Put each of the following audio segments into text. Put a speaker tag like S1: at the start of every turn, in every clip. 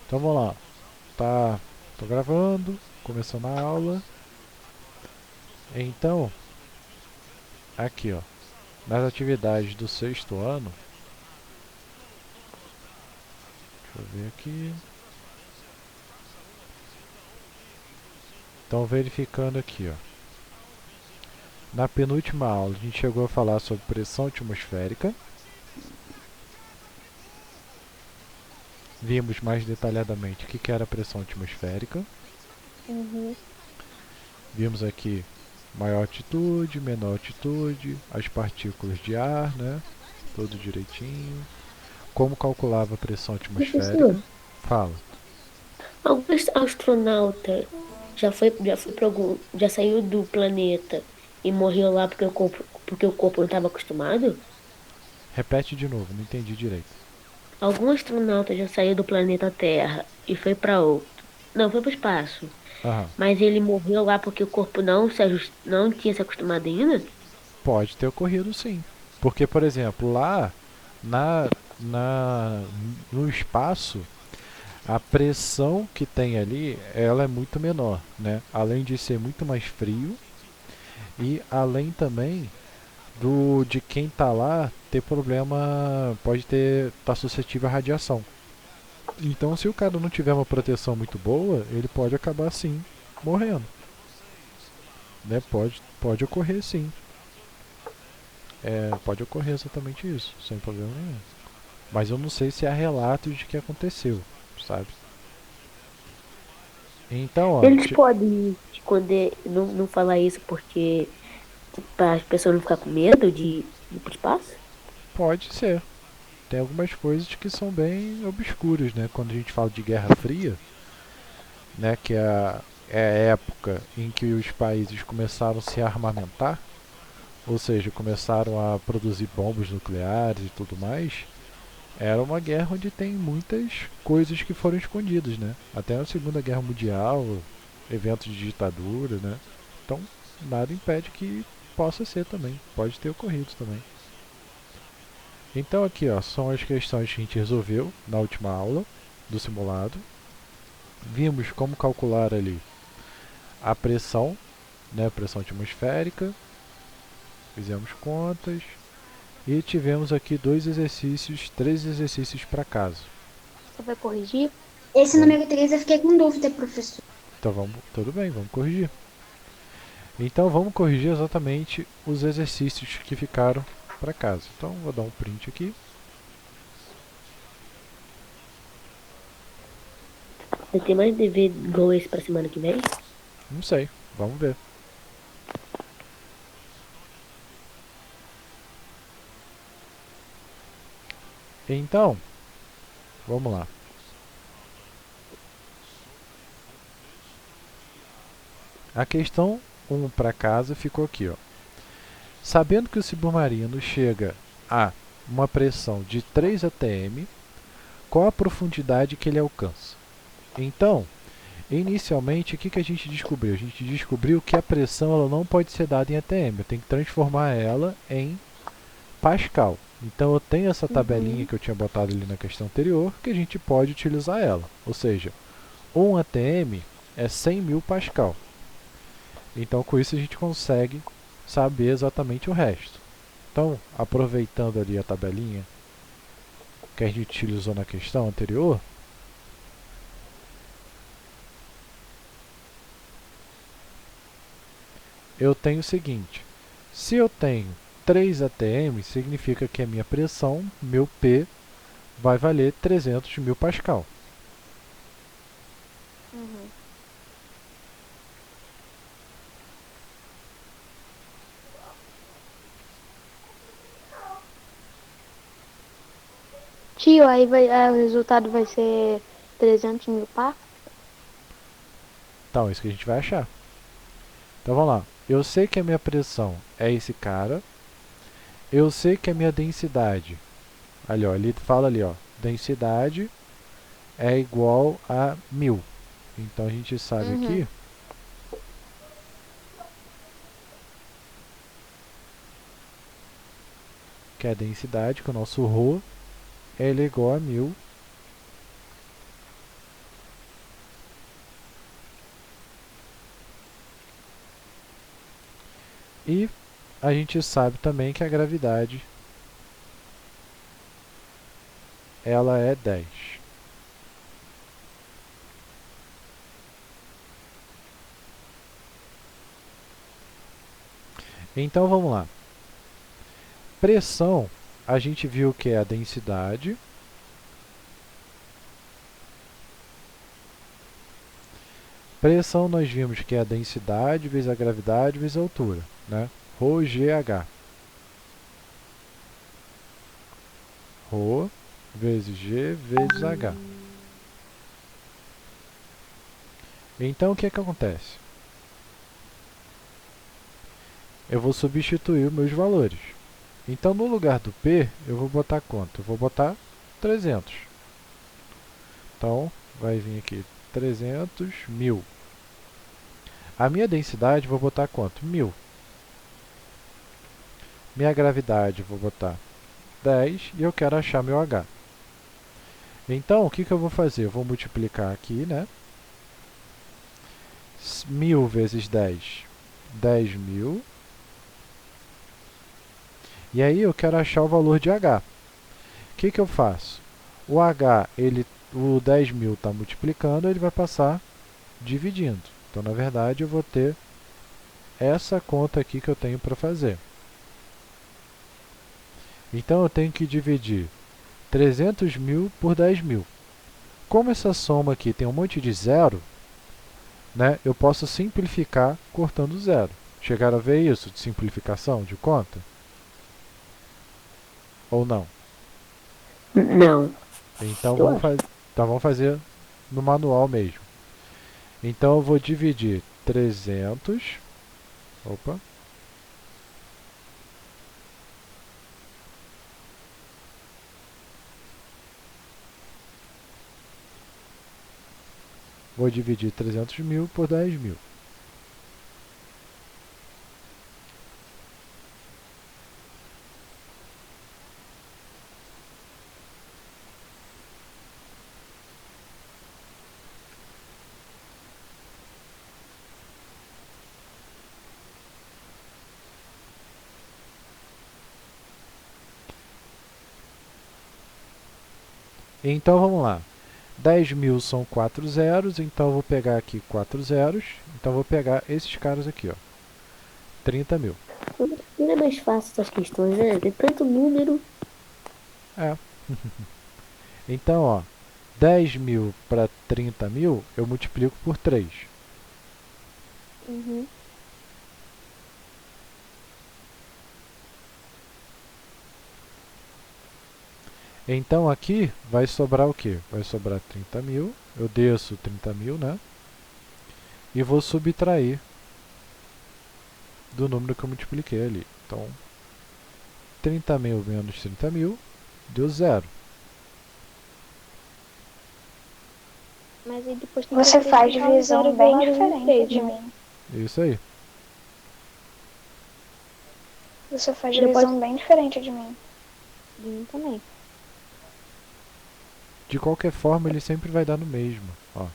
S1: Então vamos lá. Tá, tô gravando, começando a aula. Então, aqui ó, nas atividades do sexto ano, deixa eu ver aqui. Então verificando aqui ó. Na penúltima aula a gente chegou a falar sobre pressão atmosférica. Vimos mais detalhadamente o que era pressão atmosférica.
S2: Uhum.
S1: Vimos aqui maior altitude, menor altitude, as partículas de ar, né? Tudo direitinho. Como calculava a pressão atmosférica.
S2: Professor,
S1: Fala.
S2: algum astronauta já saiu do planeta e morreu lá porque o corpo não estava acostumado?
S1: Repete de novo, não entendi direito.
S2: Algum astronauta já saiu do planeta Terra e foi para outro. Não, foi para o espaço.
S1: Aham.
S2: Mas ele morreu lá porque o corpo não tinha se acostumado ainda?
S1: Pode ter ocorrido sim. Porque, por exemplo, lá na, na, no espaço, a pressão que tem ali, ela é muito menor, né? Além de ser muito mais frio e além também de quem está lá ter problema, pode ter tá suscetível à radiação. Então, se o cara não tiver uma proteção muito boa, ele pode acabar sim morrendo, né? Pode ocorrer sim. Pode ocorrer exatamente isso, sem problema nenhum. Mas eu não sei se há relatos de que aconteceu, sabe? Então, ó,
S2: Eles podem esconder, não falar isso porque para as pessoas não ficar com medo de ir para o espaço?
S1: pode ser. Tem algumas coisas que são bem obscuras, né? Quando a gente fala de Guerra Fria, né? Que é a época em que os países começaram a se armamentar, ou seja, começaram a produzir bombas nucleares e tudo mais. Era uma guerra onde tem muitas coisas que foram escondidas, né? Até a Segunda Guerra Mundial, eventos de ditadura, né? Então, nada impede que possa ser também, pode ter ocorrido também. Então aqui, ó, são as questões que a gente resolveu na última aula do simulado. Vimos como calcular ali a pressão, né, a pressão atmosférica, fizemos contas e tivemos aqui três exercícios para casa.
S2: Você vai corrigir?
S3: Esse
S1: Vamos,
S3: número 3 eu fiquei com dúvida, professor.
S1: então tudo bem, vamos corrigir. Então vamos corrigir exatamente os exercícios que ficaram para casa. Então vou dar um print aqui.
S2: Vai ter mais dever igual esse pra semana que vem?
S1: Não sei, vamos ver. Então, vamos lá. A questão 1 para casa ficou aqui, ó. Sabendo que o submarino chega a uma pressão de 3 atm, qual a profundidade que ele alcança? Então, inicialmente, o que a gente descobriu? A gente descobriu que a pressão ela não pode ser dada em atm, eu tenho que transformar ela em Pascal. Então eu tenho essa tabelinha
S2: Uhum.
S1: que eu tinha botado ali na questão anterior, que a gente pode utilizar ela. Ou seja, 1 atm é 100.000 Pascal. Então com isso a gente consegue saber exatamente o resto. Então, aproveitando ali a tabelinha que a gente utilizou na questão anterior, eu tenho o seguinte: se eu tenho 3 atm, significa que a minha pressão, meu P, vai valer 300.000 Pascal.
S2: Uhum. Tio, o resultado vai ser 300 mil par?
S1: Então, é isso que a gente vai achar. Então vamos lá. Eu sei que a minha pressão é esse cara. Eu sei que a minha densidade, ali ó, ele fala ali ó, densidade é igual a 1000. Então a gente sabe
S2: Uhum.
S1: aqui que a densidade, que o nosso ρ, ele é igual a 1000 E a gente sabe também que a gravidade ela é 10. Então vamos lá. Pressão, a gente viu que é a densidade. Pressão nós vimos que é a densidade vezes a gravidade vezes a altura, né? ρgh. Rho vezes g vezes h. Então o que é que acontece? Eu vou substituir os meus valores. Então no lugar do P, eu vou botar quanto? Eu vou botar 300. Então vai vir aqui 300 mil. A minha densidade vou botar quanto? 1000. Minha gravidade vou botar 10 e eu quero achar meu H. Então o que eu vou fazer? Eu vou multiplicar aqui, né? 1000 vezes 10, 10.000. E aí eu quero achar o valor de H. O que eu faço? O H, o 10.000 está multiplicando, ele vai passar dividindo. Então, na verdade, eu vou ter essa conta aqui que eu tenho para fazer. Então, eu tenho que dividir 300 mil por 10.000. Como essa soma aqui tem um monte de zero, né, eu posso simplificar cortando zero. Chegaram a ver isso de simplificação de conta? Ou não?
S2: Não.
S1: Então
S2: Eu
S1: vamos fazer no manual mesmo. Então eu vou dividir 300. Opa. Vou dividir 300 mil por 10.000. Então vamos lá. 10.000 são 4 zeros, então eu vou pegar aqui 4 zeros. Então eu vou pegar esses caras aqui, ó. 30.000.
S2: Não é mais fácil essas questões, né? Tem tanto número.
S1: É. Então, ó, 10.000 para 30.000, eu multiplico por 3.
S2: Uhum.
S1: Então aqui vai sobrar o quê? Vai sobrar 30.000. Eu desço 30.000, né? E vou subtrair do número que eu multipliquei ali. Então, 30.000 menos 30.000 deu zero.
S4: Mas aí depois tem
S3: Você
S4: que
S3: faz
S4: acrescentar um
S3: divisão
S4: zero
S3: bem
S4: igual a
S3: diferente
S4: 23,
S3: de
S4: né?
S3: mim.
S1: Isso aí.
S3: Você faz
S4: Depois-
S3: divisão bem diferente de mim.
S4: De mim também.
S1: De qualquer forma, ele sempre vai dar no mesmo. Ó.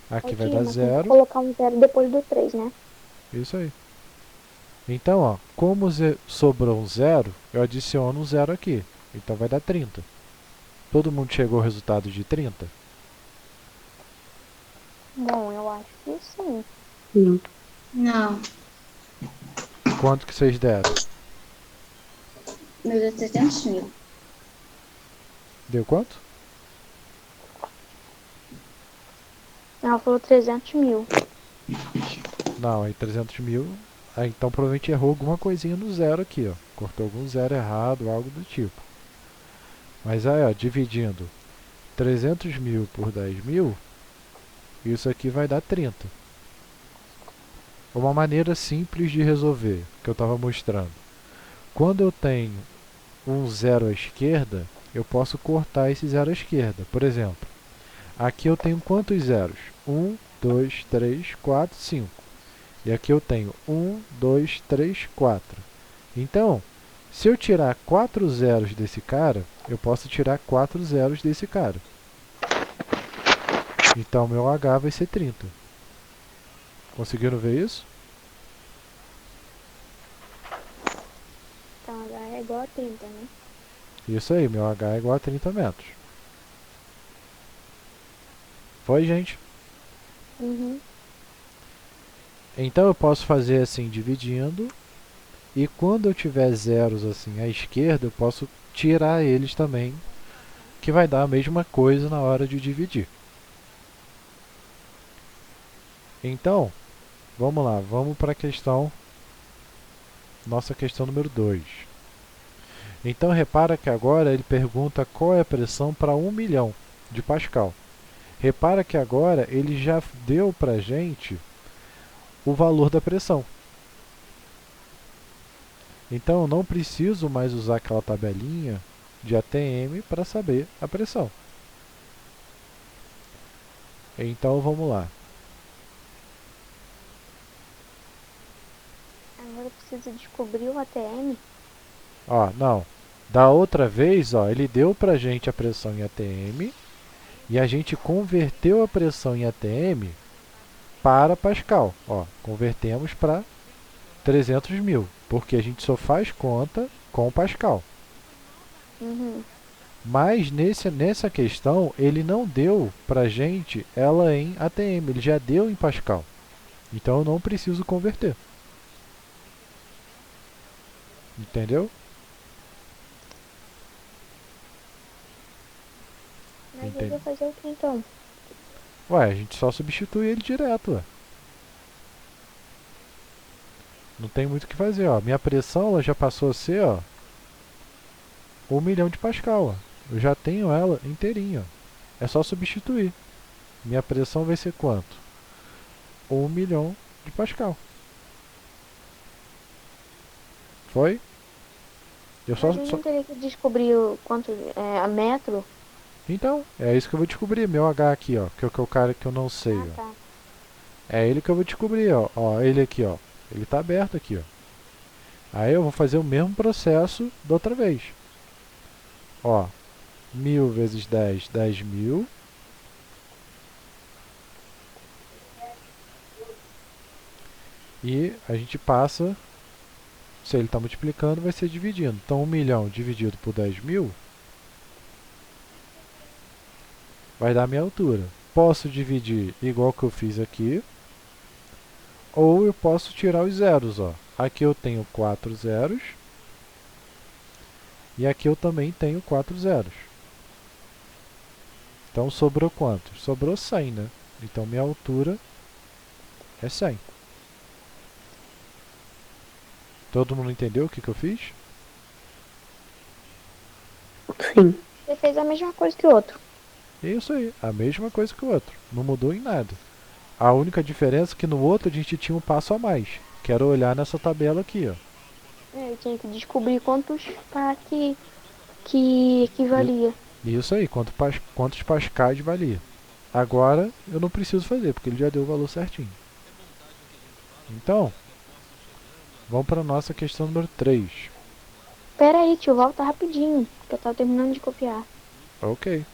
S1: Aqui vai dar
S4: Mas tem que
S1: zero.
S4: colocar um zero depois do 3, né?
S1: Isso aí. Então, ó, como sobrou um zero, eu adiciono um zero aqui. Então vai dar 30. Todo mundo chegou ao resultado de 30?
S4: Bom, eu acho que sim.
S2: Sim.
S3: Não.
S1: Quanto que vocês deram?
S3: Meu Deus, 300 mil.
S1: Deu quanto?
S4: Ela falou 300 mil.
S1: Não, aí 300.000. Aí, então provavelmente errou alguma coisinha no zero aqui, ó. Cortou algum zero errado, algo do tipo. Mas aí, ó, dividindo 300.000 por 10.000, isso aqui vai dar 30. Uma maneira simples de resolver, que eu estava mostrando. Quando eu tenho um zero à esquerda, eu posso cortar esse zero à esquerda. Por exemplo, aqui eu tenho quantos zeros? 1, 2, 3, 4, 5. E aqui eu tenho 1, 2, 3, 4. Então, se eu tirar 4 zeros desse cara, eu posso tirar 4 zeros desse cara. Então, meu H vai ser 30. Conseguiram ver isso?
S4: 30, né?
S1: Isso aí, meu H é igual a 30 metros. Foi, gente?
S4: Uhum.
S1: Então eu posso fazer assim, dividindo. E quando eu tiver zeros assim à esquerda, eu posso tirar eles também, que vai dar a mesma coisa na hora de dividir. Então, vamos lá, vamos para a questão, nossa questão número 2. Então repara que agora ele pergunta qual é a pressão para 1 milhão de Pascal. Repara que agora ele já deu para a gente o valor da pressão. Então eu não preciso mais usar aquela tabelinha de ATM para saber a pressão. Então vamos lá.
S4: Agora precisa descobrir o ATM.
S1: Ó, não. Da outra vez, ó, ele deu pra gente a pressão em ATM e a gente converteu a pressão em ATM para Pascal. Ó, convertemos para 300 mil, porque a gente só faz conta com Pascal.
S4: Uhum.
S1: Mas nessa questão, ele não deu pra gente ela em ATM, ele já deu em Pascal. Então eu não preciso converter. Entendeu?
S4: Mas
S1: Entendi.
S4: eu vou fazer o que então?
S1: Ué, a gente só substitui ele direto, ué. Não tem muito o que fazer, ó. Minha pressão ela já passou a ser, ó, 1 milhão de Pascal, ó. Eu já tenho ela inteirinha, ó. É só substituir. Minha pressão vai ser quanto? 1 milhão de Pascal. Foi? Eu
S4: Mas eu não teria que descobrir o quanto é a metro.
S1: Então, é isso que eu vou descobrir. Meu H aqui, ó, que é o cara que eu não sei,
S4: Ah,
S1: ó.
S4: tá.
S1: É ele que eu vou descobrir, ó. Ó, ele aqui, ó. Ele tá aberto aqui, ó. Aí eu vou fazer o mesmo processo da outra vez. Ó, 1000 vezes 10, 10 mil. E a gente passa, se ele está multiplicando, vai ser dividindo. Então 1 milhão dividido por 10 mil vai dar a minha altura. Posso dividir igual que eu fiz aqui, ou eu posso tirar os zeros, ó. Aqui eu tenho 4 zeros, e aqui eu também tenho 4 zeros. Então sobrou quanto? Sobrou 100, né? Então minha altura é 100. Todo mundo entendeu o que eu fiz?
S2: Sim.
S4: Você fez a mesma coisa que o outro.
S1: Isso aí, a mesma coisa que o outro. Não mudou em nada. A única diferença é que no outro a gente tinha um passo a mais. Que era olhar nessa tabela aqui, ó.
S4: Eu tinha que descobrir quantos par que equivalia.
S1: Isso aí, quantos pascais valia. Agora eu não preciso fazer, porque ele já deu o valor certinho. Então, vamos para a nossa questão número 3.
S4: Pera aí, tio, volta rapidinho, que eu tava terminando de copiar.
S1: Ok.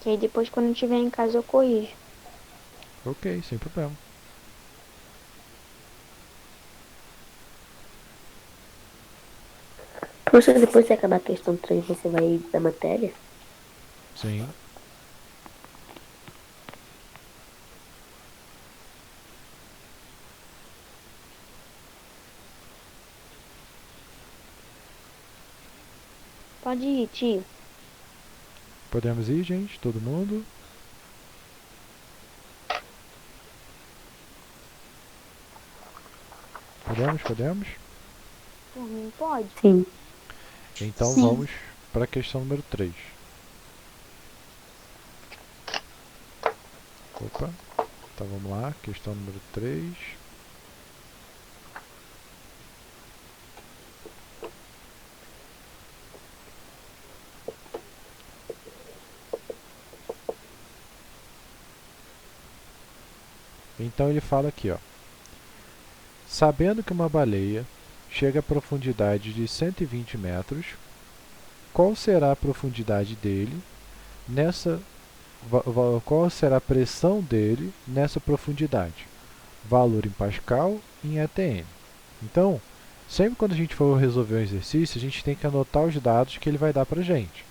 S4: Que aí depois, quando eu estiver em casa, eu corrijo.
S1: Ok, sem problema.
S2: Professor, depois de acabar a questão 3, você vai da matéria?
S1: Sim.
S4: Pode ir, tio.
S1: Podemos ir, gente? Todo mundo? Podemos?
S4: Por mim, pode.
S2: Sim.
S1: Então
S3: Sim.
S1: vamos para a questão número 3. Opa. Então vamos lá, questão número 3. Então ele fala aqui, ó. Sabendo que uma baleia chega a profundidade de 120 metros, qual será a profundidade dele nessa qual será a pressão dele nessa profundidade. Valor em Pascal e em ATM. Então, sempre quando a gente for resolver um exercício, a gente tem que anotar os dados que ele vai dar para a gente.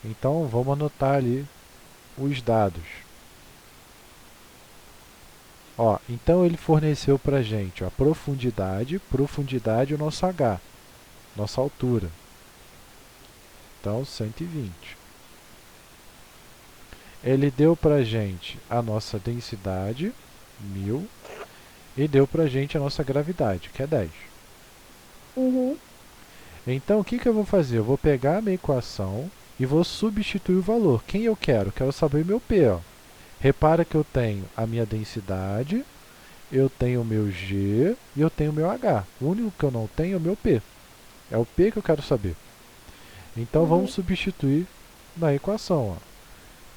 S1: Então, vamos anotar ali os dados. Ó, então ele forneceu para a gente a profundidade é o nosso H, nossa altura. Então, 120. Ele deu para a gente a nossa densidade, 1000, e deu para a gente a nossa gravidade, que é 10.
S4: Uhum.
S1: Então, o que eu vou fazer? Eu vou pegar a minha equação e vou substituir o valor. Quem eu quero? Quero saber meu P. Ó. Repara que eu tenho a minha densidade, eu tenho o meu G e eu tenho o meu H. O único que eu não tenho é o meu P. É o P que eu quero saber. Então, vamos substituir na equação. Ó.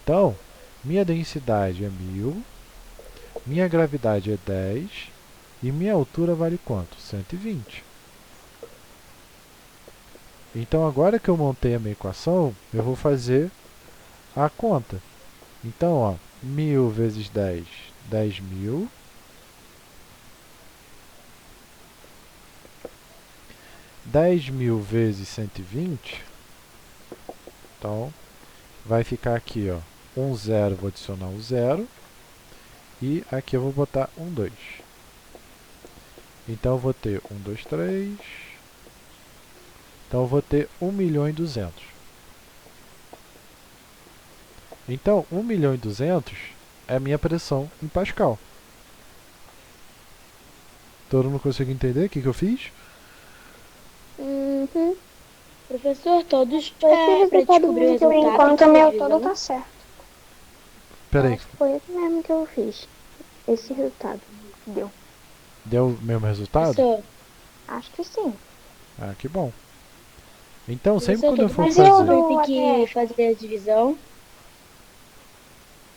S1: Então, minha densidade é 1000, minha gravidade é 10 e minha altura vale quanto? 120. Então, agora que eu montei a minha equação, eu vou fazer a conta. Então, ó, 1000 vezes 10, 10.000. 10.000 vezes 120. Então, vai ficar aqui, ó, 0, vou adicionar 0. E aqui eu vou botar 2. Então, eu vou ter 2, 3. Então, eu vou ter 1.200.000. Então, 1.200.000 é a minha pressão em Pascal. Todo mundo consegue entender o que eu fiz?
S4: Uhum.
S2: Professor, todos
S4: Esse
S2: para
S4: resultado
S2: descobrir o
S4: que
S3: Por
S2: resultado.
S3: enquanto,
S2: tem
S3: o
S2: que
S3: meu
S2: fazer
S3: todo
S2: divisão.
S3: tá certo.
S1: Peraí,
S4: Acho que foi isso mesmo que eu fiz. Esse resultado que deu.
S1: deu o mesmo resultado?
S2: Professor,
S4: Acho que sim.
S1: Ah, que bom. Então, sempre
S2: professor,
S1: quando eu
S2: todo
S1: for
S3: Mas
S1: fazer...
S3: eu
S2: mundo
S3: do
S2: tem que
S3: ATF?
S2: fazer a divisão.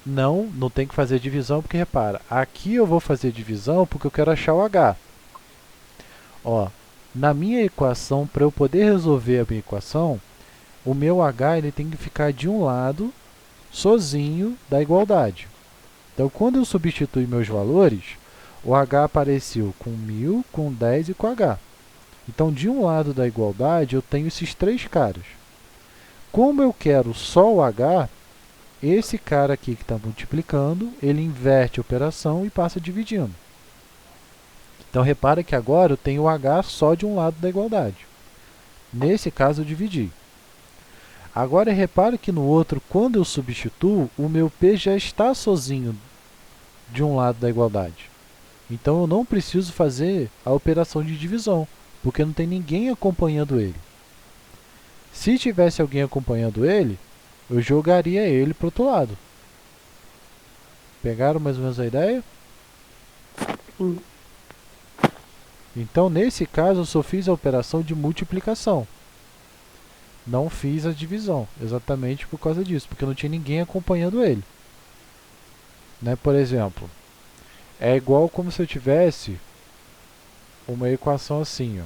S1: Não tem que fazer divisão, porque repara, aqui eu vou fazer divisão porque eu quero achar o H. Ó, na minha equação, para eu poder resolver a minha equação, o meu H ele tem que ficar de um lado, sozinho, da igualdade. Então, quando eu substituir meus valores, o H apareceu com 1000, com 10 e com H. Então, de um lado da igualdade, eu tenho esses três caras. Como eu quero só o H, esse cara aqui que está multiplicando, ele inverte a operação e passa dividindo. Então, repara que agora eu tenho o H só de um lado da igualdade. Nesse caso, eu dividi. Agora, repara que no outro, quando eu substituo, o meu P já está sozinho de um lado da igualdade. Então, eu não preciso fazer a operação de divisão, porque não tem ninguém acompanhando ele. Se tivesse alguém acompanhando ele, eu jogaria ele para o outro lado. Pegaram mais ou menos a ideia?
S2: Sim.
S1: Então, nesse caso, eu só fiz a operação de multiplicação. Não fiz a divisão, exatamente por causa disso, porque não tinha ninguém acompanhando ele. Né? Por exemplo, é igual como se eu tivesse uma equação assim. Ó.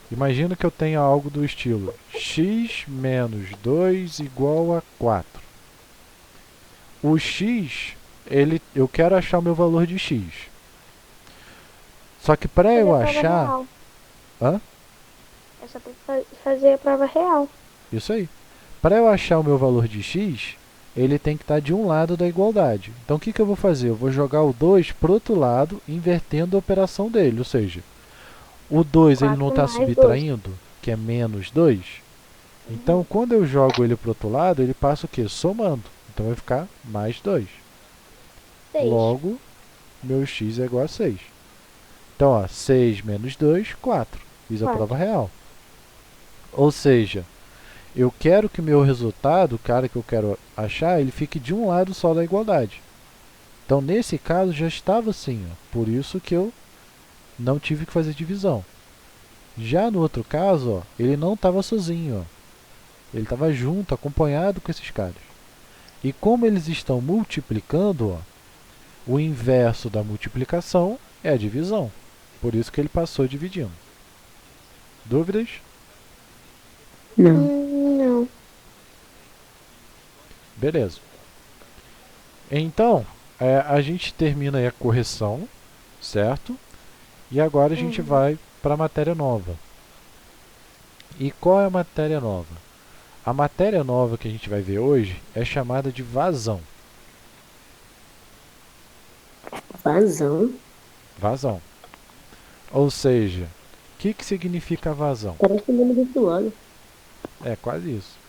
S1: Imagina que eu tenha algo do estilo x menos 2 igual a 4. O x, eu quero achar o meu valor de x. Só que para
S4: Fazer
S1: eu
S4: a prova
S1: achar...
S4: real.
S1: Hã?
S4: É só fazer a prova real.
S1: Isso aí. Para eu achar o meu valor de x, ele tem que estar de um lado da igualdade. Então, o que eu vou fazer? Eu vou jogar o 2 para o outro lado, invertendo a operação dele. Ou seja, o 2 ele não
S4: 4
S1: está
S4: mais
S1: subtraindo, que é menos 2. Então, quando eu jogo ele para o outro lado, ele passa o quê? Somando. Então, vai ficar mais 2.
S4: 6.
S1: Logo, meu x é igual a 6. Então, ó, 6 menos 2, 4. Fiz a
S4: 4.
S1: prova real. Ou seja, eu quero que o meu resultado, o cara que eu quero achar, ele fique de um lado só da igualdade. Então, nesse caso, já estava assim. Ó, por isso que eu não tive que fazer divisão. Já no outro caso, ó, ele não estava sozinho. Ó. Ele estava junto, acompanhado com esses caras. E como eles estão multiplicando, ó, o inverso da multiplicação é a divisão. Por isso que ele passou dividindo. Dúvidas?
S2: Não.
S4: Não.
S1: Beleza. Então, a gente termina aí a correção, certo? E agora a gente vai para a matéria nova. E qual é a matéria nova? A matéria nova que a gente vai ver hoje é chamada de vazão.
S2: Vazão?
S1: Vazão. Ou seja, o que significa vazão?
S2: Parece o nome do filósofo.
S1: É quase isso.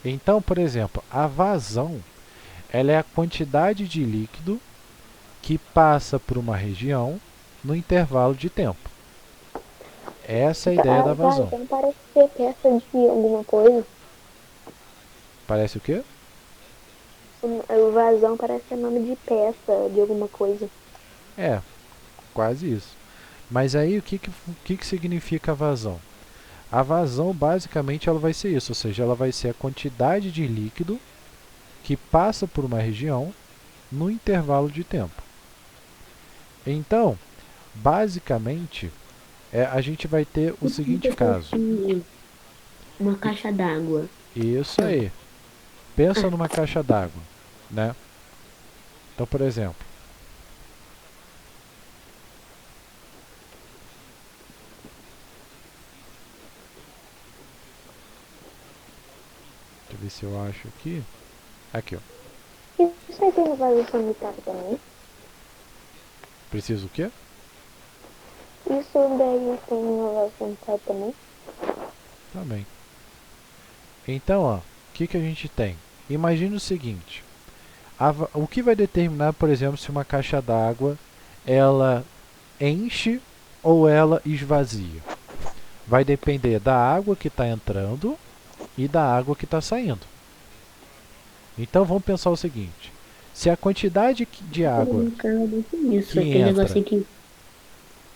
S1: Então, por exemplo, a vazão ela é a quantidade de líquido que passa por uma região no intervalo de tempo. Essa é a ideia da vazão.
S4: Vazão parece ser peça de alguma coisa.
S1: Parece o quê?
S4: O vazão parece ser nome de peça de alguma coisa.
S1: É, quase isso. Mas aí o que significa a vazão? A vazão basicamente ela vai ser isso, ou seja, ela vai ser a quantidade de líquido que passa por uma região no intervalo de tempo. Então, basicamente, a gente vai ter o seguinte caso.
S2: Uma caixa d'água.
S1: Isso aí. Pensa numa caixa d'água, né? Então, por exemplo, deixa eu ver se eu acho aqui. Aqui, ó.
S4: Isso aí tem uma vaso sanitário também?
S1: Preciso o quê?
S4: Isso daí tem uma vaso sanitário também?
S1: Também. Então, ó, o que a gente tem? Imagine o seguinte. O que vai determinar, por exemplo, se uma caixa d'água ela enche ou ela esvazia? Vai depender da água que está entrando e da água que está saindo. Então vamos pensar o seguinte: se a quantidade de água
S2: Isso,
S1: que
S2: aquele
S1: entra,
S2: negocinho que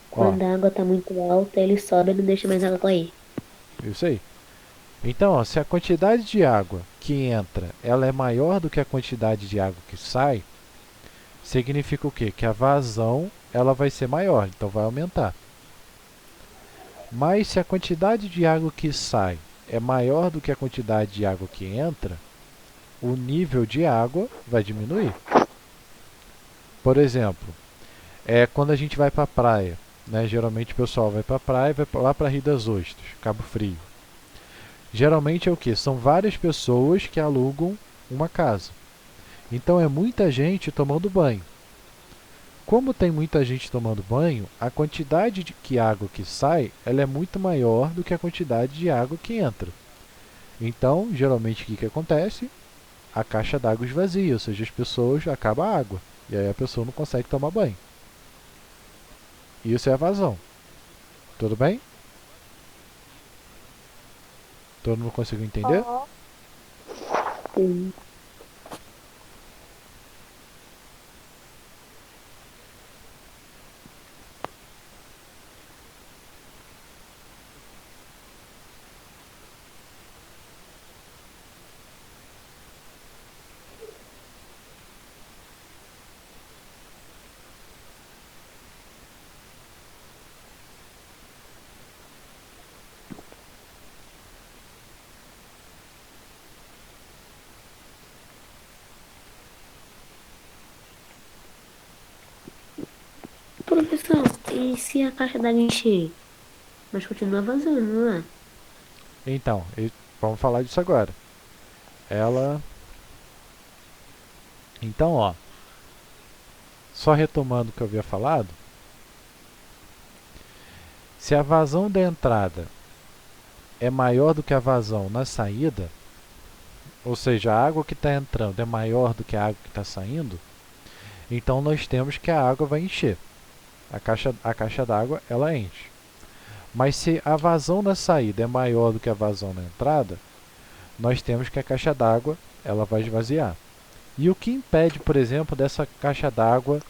S2: quando a água tá muito alta, ele sobe e não deixa mais água cair.
S1: isso aí. Então, ó, se a quantidade de água que entra ela é maior do que a quantidade de água que sai, significa o quê? Que a vazão ela vai ser maior, então vai aumentar. Mas se a quantidade de água que sai é maior do que a quantidade de água que entra, o nível de água vai diminuir. Por exemplo, quando a gente vai para a praia, né, geralmente o pessoal vai para a praia e vai lá para Rio das Ostras, Cabo Frio. Geralmente é o que? São várias pessoas que alugam uma casa. Então é muita gente tomando banho. Como tem muita gente tomando banho, a quantidade de água que sai ela é muito maior do que a quantidade de água que entra. Então, geralmente o que acontece? A caixa d'água esvazia, ou seja, as pessoas acabam a água. E aí a pessoa não consegue tomar banho. Isso é a vazão. Tudo bem? Todo mundo conseguiu entender?
S2: Sim. Professor, e se a caixa d'água encher? Mas continua vazando, não é?
S1: Então, vamos falar disso agora. Ela... Então, ó, só retomando o que eu havia falado, se a vazão da entrada é maior do que a vazão na saída, ou seja, a água que está entrando é maior do que a água que está saindo, então nós temos que a água vai encher. A caixa d'água ela enche. Mas se a vazão na saída é maior do que a vazão na entrada, nós temos que a caixa d'água ela vai esvaziar. E o que impede, por exemplo, dessa caixa d'água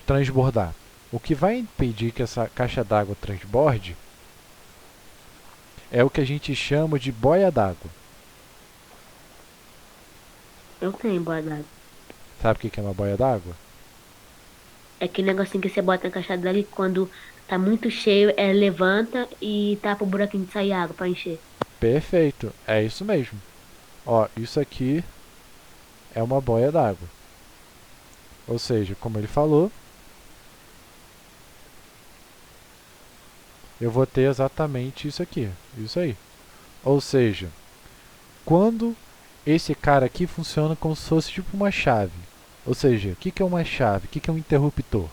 S1: transbordar? O que vai impedir que essa caixa d'água transborde é o que a gente chama de boia d'água.
S2: Eu tenho boia d'água.
S1: Sabe o que que é uma boia d'água?
S2: É aquele negocinho que você bota na caixa dela e quando tá muito cheio, ela levanta e tapa o buraquinho de sair água pra encher.
S1: Perfeito, é isso mesmo. Ó, isso aqui é uma boia d'água. Ou seja, como ele falou, eu vou ter exatamente isso aqui, isso aí. Ou seja, quando esse cara aqui funciona como se fosse tipo uma chave. Ou seja, o que que é uma chave? O que que é um interruptor?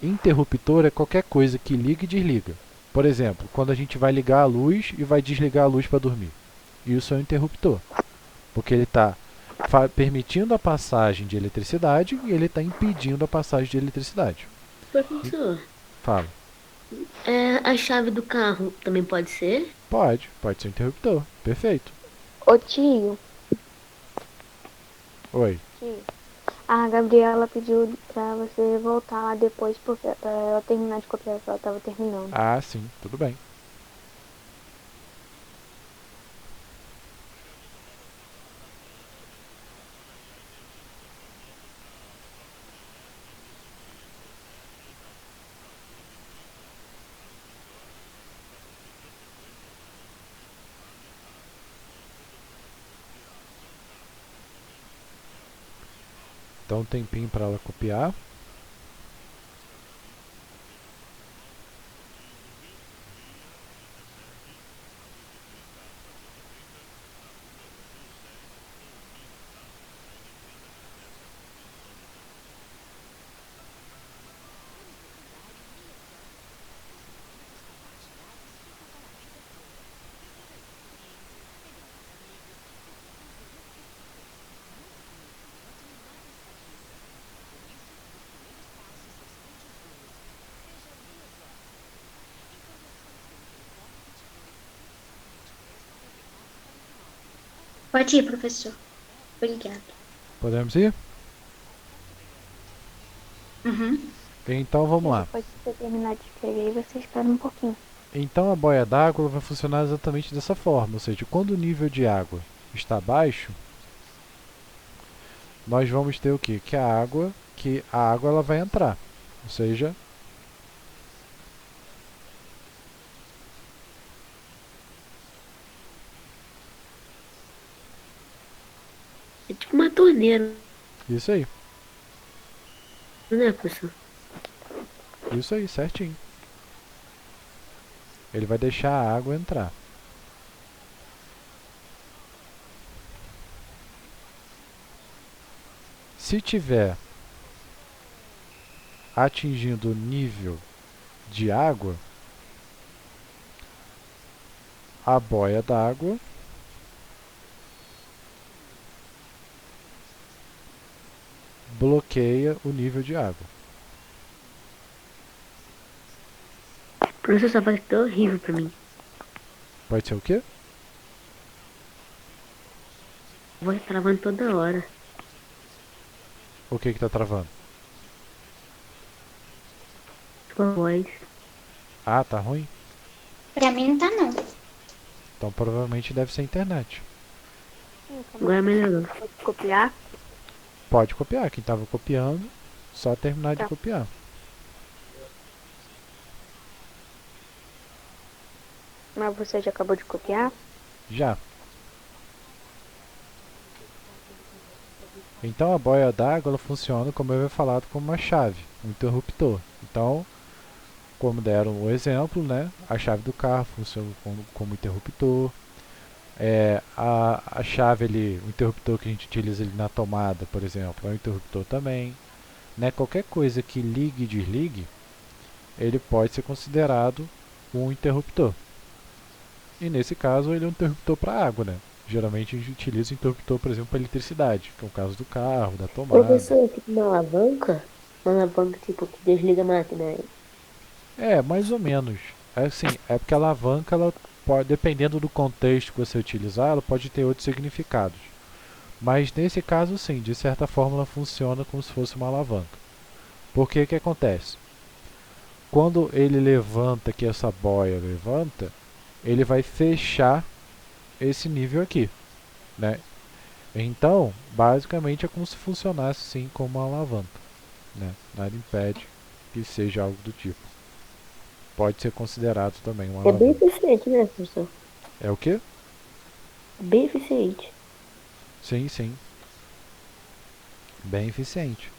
S1: Interruptor é qualquer coisa que liga e desliga. Por exemplo, quando a gente vai ligar a luz e vai desligar a luz para dormir. Isso é um interruptor. Porque ele está permitindo a passagem de eletricidade e ele está impedindo a passagem de eletricidade.
S2: Professor,
S1: Fala.
S2: a chave do carro também pode ser?
S1: Pode ser um interruptor. Perfeito.
S4: Ô tio,
S1: Oi.
S4: tio. A Gabriela pediu pra você voltar lá depois porque pra ela terminar de copiar, que ela tava terminando.
S1: Ah, sim, tudo bem. Dá um tempinho para ela copiar.
S3: Pode ir, professor. Obrigada.
S1: Podemos ir?
S3: Uhum.
S1: Então vamos lá.
S4: Depois que você terminar de escrever, você espera um pouquinho.
S1: Então a boia d'água vai funcionar exatamente dessa forma, ou seja, quando o nível de água está baixo, nós vamos ter o quê? Que a água ela vai entrar, ou seja,
S2: É tipo uma torneira,
S1: isso aí,
S2: não é, professor?
S1: certinho. Ele vai deixar a água entrar. Se tiver atingindo o nível de água, a boia d'água bloqueia o nível de água.
S2: Professor, essa voz tá horrível pra mim.
S1: Pode ser o quê?
S2: A voz travando toda hora.
S1: O que está travando?
S2: Sua voz.
S1: Ah, tá ruim?
S3: Pra mim não tá, não.
S1: Então provavelmente deve ser a internet.
S2: Agora melhorou.
S4: Pode copiar?
S1: Pode copiar, quem estava copiando, só terminar de
S4: Tá.
S1: copiar.
S4: Mas você já acabou de copiar?
S1: Já. Então a boia d'água ela funciona, como eu havia falado, como uma chave, um interruptor. Então, como deram o exemplo, né, a chave do carro funciona como interruptor. A chave ali, o interruptor que a gente utiliza ali na tomada, por exemplo, é um interruptor também. Né, qualquer coisa que ligue e desligue, ele pode ser considerado um interruptor. E nesse caso ele é um interruptor para água, né? Geralmente a gente utiliza o interruptor, por exemplo, para eletricidade, que é o caso do carro, da tomada.
S2: Professor, é tipo uma alavanca? Uma alavanca tipo que desliga a máquina.
S1: É, mais ou menos. É assim, é porque a alavanca, ela pode, dependendo do contexto que você utilizar, ela pode ter outros significados. Mas nesse caso, sim, de certa forma ela funciona como se fosse uma alavanca. Porque que acontece? Quando ele levanta, que essa boia levanta, ele vai fechar esse nível aqui, né? Então, basicamente é como se funcionasse sim como uma alavanca, né? Nada impede que seja algo do tipo. Pode ser considerado também uma
S2: É bem
S1: alavanca.
S2: eficiente, né, professor?
S1: É o quê?
S2: Bem eficiente.
S1: Sim, sim. Bem eficiente.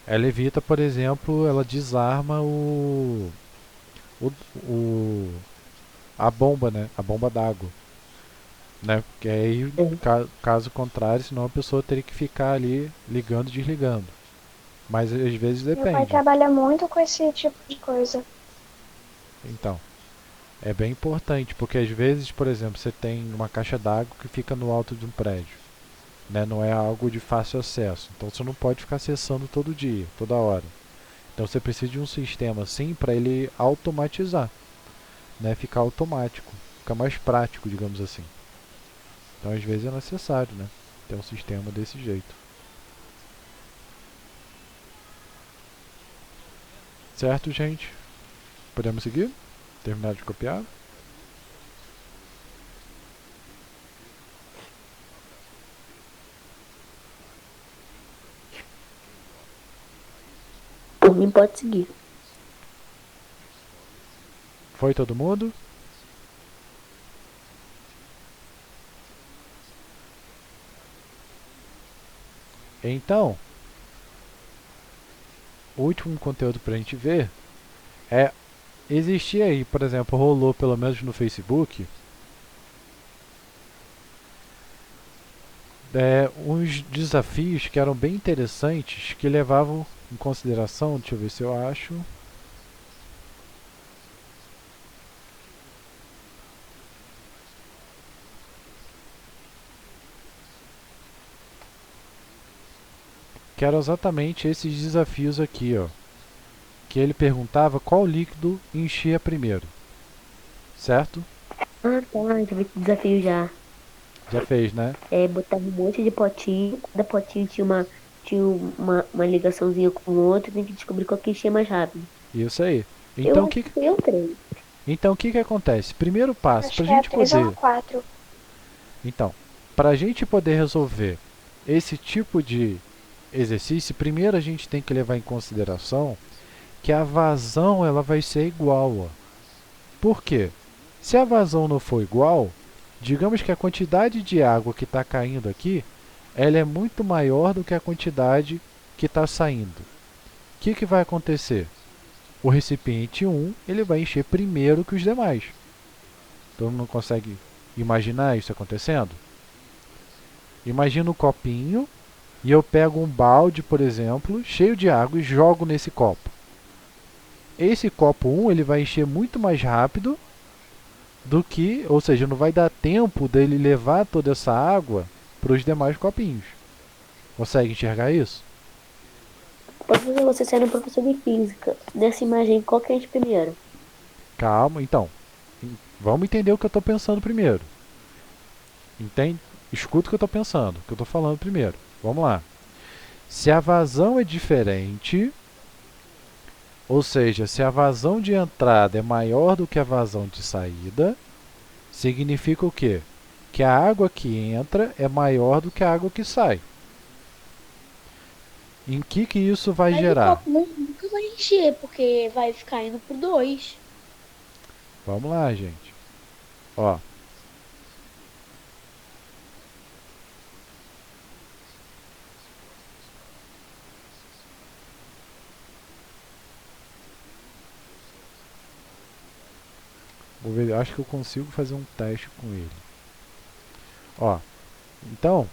S1: Ela evita, por exemplo, ela desarma o, o a bomba, né? A bomba d'água, né? Porque aí,
S2: É.
S1: caso contrário, senão a pessoa teria que ficar ali ligando e desligando. Mas às vezes
S4: Meu pai
S1: depende.
S4: trabalha muito com esse tipo de coisa.
S1: Então, é bem importante, porque às vezes, por exemplo, você tem uma caixa d'água que fica no alto de um prédio, né? Não é algo de fácil acesso. Então você não pode ficar acessando todo dia, toda hora. Então você precisa de um sistema assim para ele automatizar, né? Ficar automático, ficar mais prático, digamos assim. Então às vezes é necessário, né? Ter um sistema desse jeito. Certo, gente? Podemos seguir? Terminar de copiar?
S2: Por mim, pode seguir.
S1: Foi todo mundo? Então, o último conteúdo para a gente ver é existia aí, por exemplo, rolou pelo menos no Facebook uns desafios que eram bem interessantes que levavam em consideração, deixa eu ver se eu acho, que eram exatamente esses desafios aqui, ó, que ele perguntava qual líquido enchia primeiro, certo?
S2: Ah, tá. Já vi esse desafio já.
S1: Já fez, né?
S2: É, botava um monte de potinho. Cada potinho tinha uma ligaçãozinha com o outro. Tem que descobrir qual que enchia mais rápido.
S1: Isso aí.
S2: Eu
S1: Então o
S2: acho
S1: que
S2: que foi o trem.
S1: então o que que acontece? Primeiro passo para
S4: Acho
S1: a
S4: que é a
S1: gente
S4: 3 ou a
S1: poder
S4: 4.
S1: Então, para a gente poder resolver esse tipo de exercício, primeiro a gente tem que levar em consideração que a vazão ela vai ser igual. Ó. Por quê? Se a vazão não for igual, digamos que a quantidade de água que está caindo aqui, ela é muito maior do que a quantidade que está saindo. O que vai acontecer? O recipiente 1 ele vai encher primeiro que os demais. Todo mundo consegue imaginar isso acontecendo? Imagina um copinho e eu pego um balde, por exemplo, cheio de água e jogo nesse copo. Esse copo 1 ele vai encher muito mais rápido do que, ou seja, não vai dar tempo dele levar toda essa água para os demais copinhos. Consegue enxergar isso?
S2: Pode fazer você sendo professor de física. Nessa imagem, qual que enche primeiro?
S1: Calma, então. Vamos entender o que eu estou pensando primeiro. Entende? Escuta o que eu estou pensando, o que eu estou falando primeiro. Vamos lá. Se a vazão é diferente, ou seja, se a vazão de entrada é maior do que a vazão de saída, significa o quê? Que a água que entra é maior do que a água que sai. Em que isso vai
S3: Mas o
S1: gerar?
S3: copo nunca vai encher, porque vai ficar indo pro 2.
S1: Vamos lá, gente. Ó, vou ver, acho que eu consigo fazer um teste com ele. Ó, então,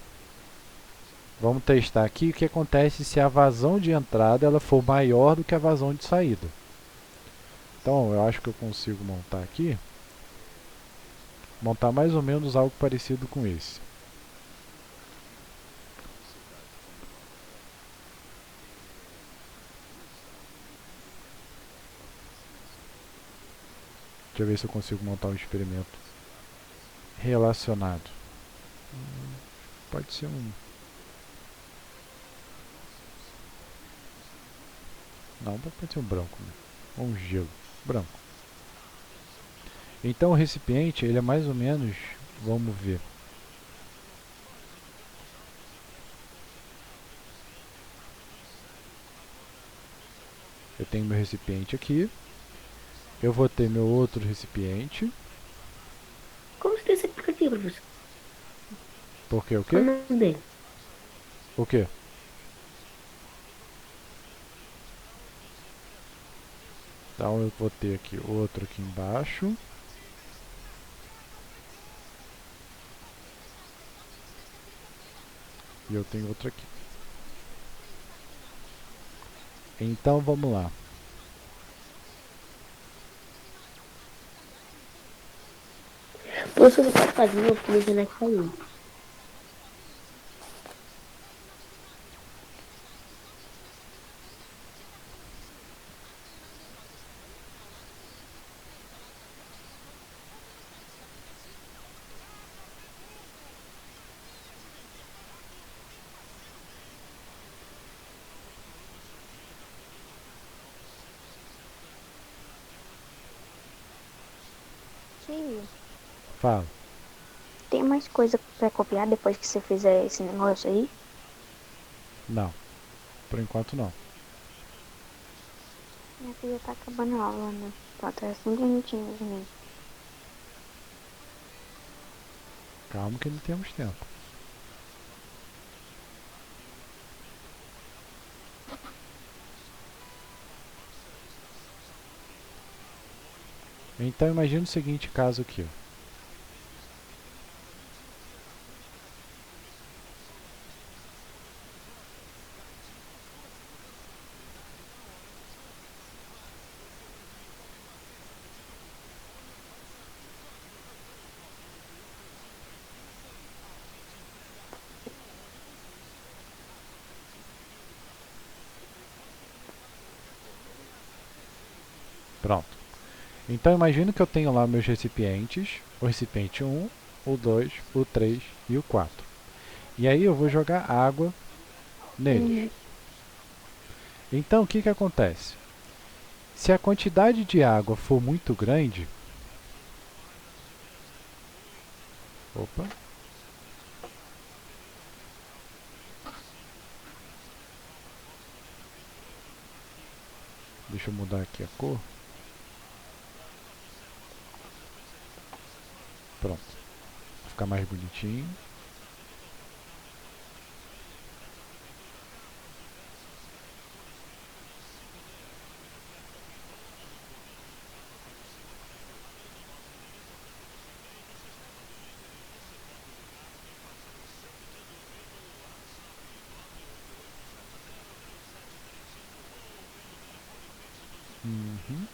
S1: vamos testar aqui o que acontece se a vazão de entrada ela for maior do que a vazão de saída. Então, eu acho que eu consigo montar aqui. Montar mais ou menos algo parecido com esse. Deixa eu ver se eu consigo montar um experimento relacionado. Pode ser um... Não, pode ser um branco. Né? Ou um gelo. Branco. Então o recipiente, ele é mais ou menos... Vamos ver. Eu tenho meu recipiente aqui. Eu vou ter meu outro recipiente.
S2: Como você tem esse aplicativo, professor?
S1: Porque o
S2: Qual
S1: quê?
S2: o nome dele?
S1: O quê? Então eu vou ter aqui outro aqui embaixo. E eu tenho outro aqui. Então vamos lá.
S2: Professor, você pode fazer meu filho, a internet caiu.
S4: Tio,
S1: Fala.
S4: tem mais coisa pra copiar depois que você fizer esse negócio aí?
S1: Não. Por enquanto não.
S4: Minha filha tá acabando a aula, né? Falta 5 minutinhos mesmo.
S1: Calma que ainda temos tempo. Então imagine o seguinte caso aqui. Ó. Pronto. Então imagine que eu tenho lá meus recipientes, o recipiente 1, o 2, o 3 e o 4. E aí eu vou jogar água neles. Então o que que acontece? Se a quantidade de água for muito grande... Opa. Deixa eu mudar aqui a cor. Pronto. Vai ficar mais bonitinho. Uhum.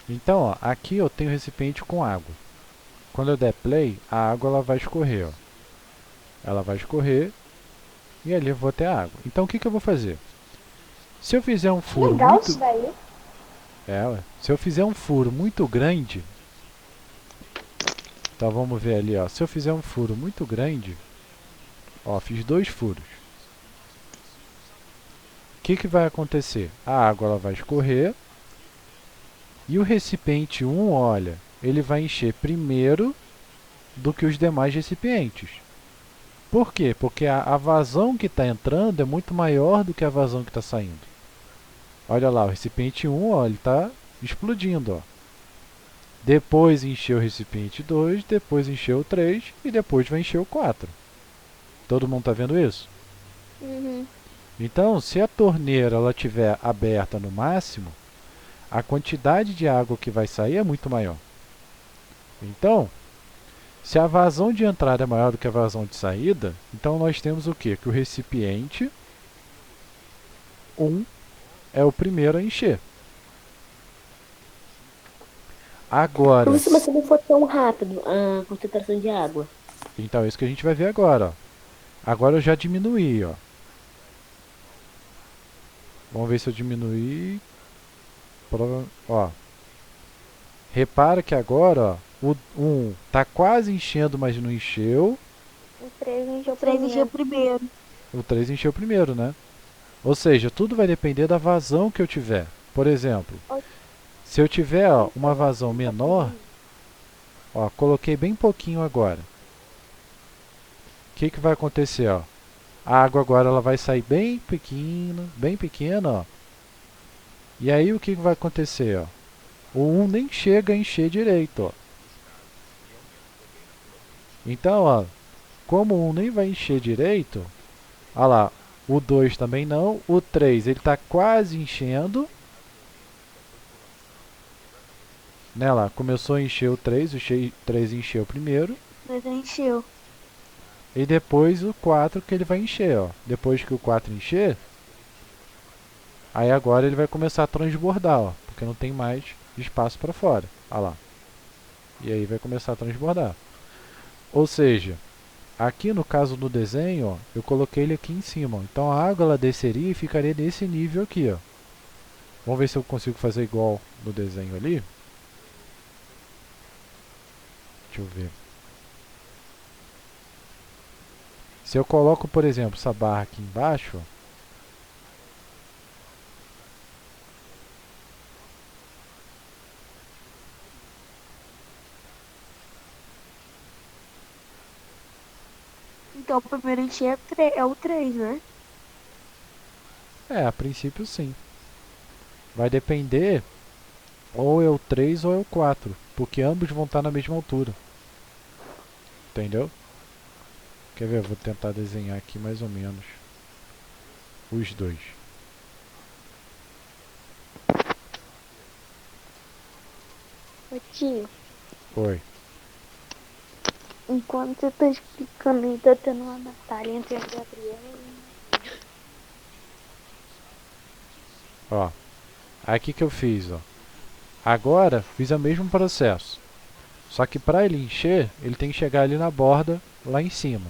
S1: Então, ó, aqui eu tenho recipiente com água. Quando eu der play, a água ela vai escorrer. Ó. Ela vai escorrer e ali eu vou ter água. Então, o que que eu vou fazer? Se eu fizer um furo
S3: Legal
S1: muito...
S3: isso daí.
S1: Ué. Se eu fizer um furo muito grande... Então, vamos ver ali, ó. Se eu fizer um furo muito grande... Ó, fiz 2 furos. O que que vai acontecer? A água ela vai escorrer. E o recipiente 1, olha, ele vai encher primeiro do que os demais recipientes. Por quê? Porque a vazão que está entrando é muito maior do que a vazão que está saindo. Olha lá, o recipiente 1, ó, ele está explodindo. Ó. Depois encheu o recipiente 2, depois encheu o 3 e depois vai encher o 4. Todo mundo está vendo isso?
S3: Uhum.
S1: Então, se a torneira ela estiver aberta no máximo, a quantidade de água que vai sair é muito maior. Então, se a vazão de entrada é maior do que a vazão de saída, então nós temos o quê? Que o recipiente 1 é o primeiro a encher. Agora,
S2: Como se você não for tão rápido a concentração de água.
S1: então é isso que a gente vai ver agora. Ó. Agora eu já diminuí. Ó. Vamos ver se eu diminuí. Ó. Repara que agora ó, o 1 está quase enchendo, mas não encheu.
S4: O 3 encheu
S3: O 3 encheu
S4: primeiro.
S3: primeiro.
S1: O 3 encheu primeiro, né? Ou seja, tudo vai depender da vazão que eu tiver. Por exemplo, se eu tiver ó, uma vazão menor, Ó, coloquei bem pouquinho agora. O que que vai acontecer, ó? A água agora ela vai sair bem pequena, ó. E aí o que que vai acontecer, ó? O 1 nem chega a encher direito, ó. Então, ó, como o 1 nem vai encher direito, ó lá, o 2 também não, o 3 ele tá quase enchendo, né, lá, começou a encher o 3, o 3 encheu primeiro,
S4: Mas encheu.
S1: e depois o 4 que ele vai encher, ó. Depois que o 4 encher, aí agora ele vai começar a transbordar, ó, porque não tem mais espaço para fora, ó lá. E aí vai começar a transbordar. Ou seja, aqui no caso do desenho, ó, eu coloquei ele aqui em cima, ó. Então a água ela desceria e ficaria nesse nível aqui, ó. Vamos ver se eu consigo fazer igual no desenho ali. Deixa eu ver. Se eu coloco, por exemplo, essa barra aqui embaixo, ó,
S4: Então o primeiro encher é o 3, né?
S1: a princípio sim. Vai depender, ou é o 3 ou é o 4, porque ambos vão estar na mesma altura. Entendeu? Quer ver? Eu vou tentar desenhar aqui mais ou menos os dois.
S4: Ô tio,
S1: Oi.
S4: enquanto você tá explicando aí, tá tendo uma batalha entre a Gabriela e...
S1: Ó, aqui que eu fiz, ó. Agora fiz o mesmo processo. Só que para ele encher, ele tem que chegar ali na borda, lá em cima.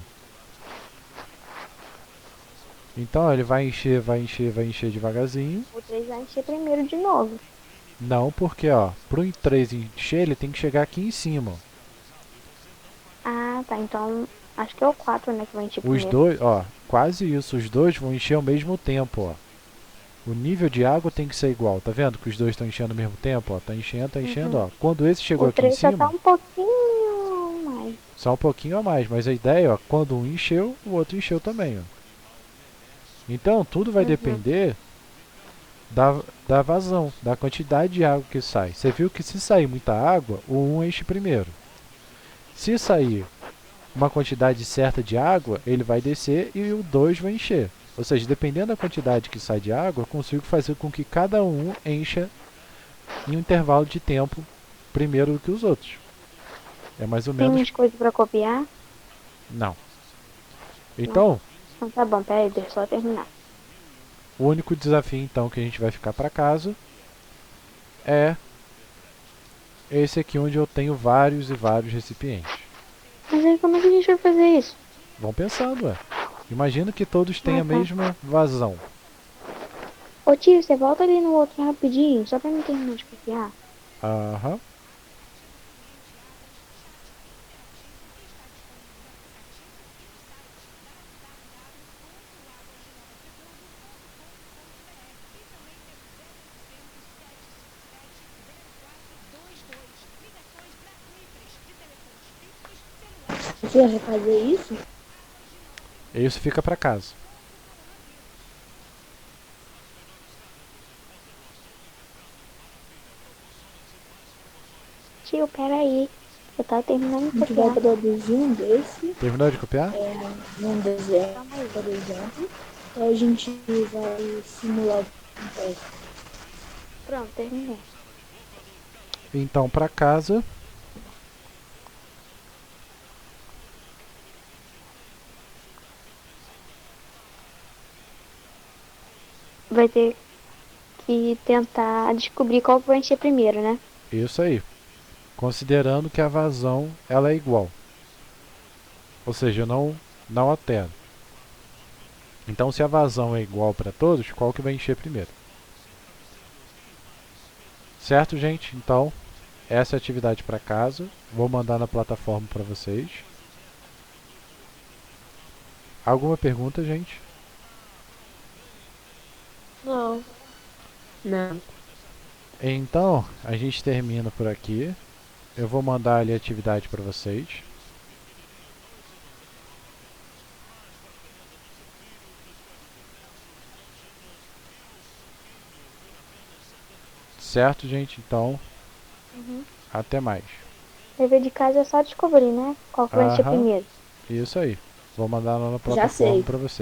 S1: Então ó, ele vai encher, vai encher, vai encher devagarzinho.
S4: O 3 vai encher primeiro de novo.
S1: Não, porque ó, pro 3 encher, ele tem que chegar aqui em cima, ó.
S4: Ah, tá. Então, acho que é o 4, né, que vai encher
S1: Os
S4: primeiro.
S1: dois, ó, quase isso, os dois vão encher ao mesmo tempo, ó. O nível de água tem que ser igual, tá vendo que os dois estão enchendo ao mesmo tempo, ó, tá enchendo, ó. Quando esse chegou
S4: O
S1: aqui em
S4: 3 só tá
S1: cima,
S4: um pouquinho mais.
S1: só um pouquinho a mais, mas a ideia, ó, quando um encheu, o outro encheu também, ó. Então, tudo vai depender da vazão, da quantidade de água que sai. Você viu que se sair muita água, o 1 enche primeiro. Se sair uma quantidade certa de água, ele vai descer e o 2 vai encher. Ou seja, dependendo da quantidade que sai de água, eu consigo fazer com que cada um encha em um intervalo de tempo primeiro do que os outros. É mais ou
S4: Tem
S1: menos...
S4: umas coisas pra copiar?
S1: Não. Então,
S4: Então tá bom, peraí, deixa eu só terminar.
S1: o único desafio então que a gente vai ficar para casa é esse aqui onde eu tenho vários e vários recipientes.
S4: Mas aí como é que a gente vai fazer isso?
S1: Vão pensando, ué. Imagina que todos têm a mesma vazão.
S4: Ô tio, você volta ali no outro rapidinho, só pra mim terminar de copiar.
S1: Aham.
S3: Você vai fazer isso?
S1: Isso fica para casa.
S4: Tio, peraí. Eu tava terminando de
S3: A gente vai
S4: copiar.
S3: produzir um desse,
S1: Terminou de copiar?
S3: num desenho, por exemplo. E a gente vai simular um teste.
S4: Pronto, terminei.
S1: Então, para casa,
S4: Vai ter que tentar descobrir qual que vai encher primeiro, né?
S1: isso aí. Considerando que a vazão ela é igual. Ou seja, não altera. Então, se a vazão é igual para todos, qual que vai encher primeiro? Certo, gente? Então, essa é a atividade para casa. Vou mandar na plataforma para vocês. Alguma pergunta, gente?
S3: Não.
S2: Não.
S1: Então, a gente termina por aqui. Eu vou mandar ali a atividade para vocês. Certo, gente? Então,
S4: Uhum.
S1: até mais.
S4: Dever de casa é só descobrir, né? Qual que vai ser
S1: Aham.
S4: primeiro.
S1: Isso aí. Vou mandar lá na
S3: Já sei.
S1: plataforma para vocês.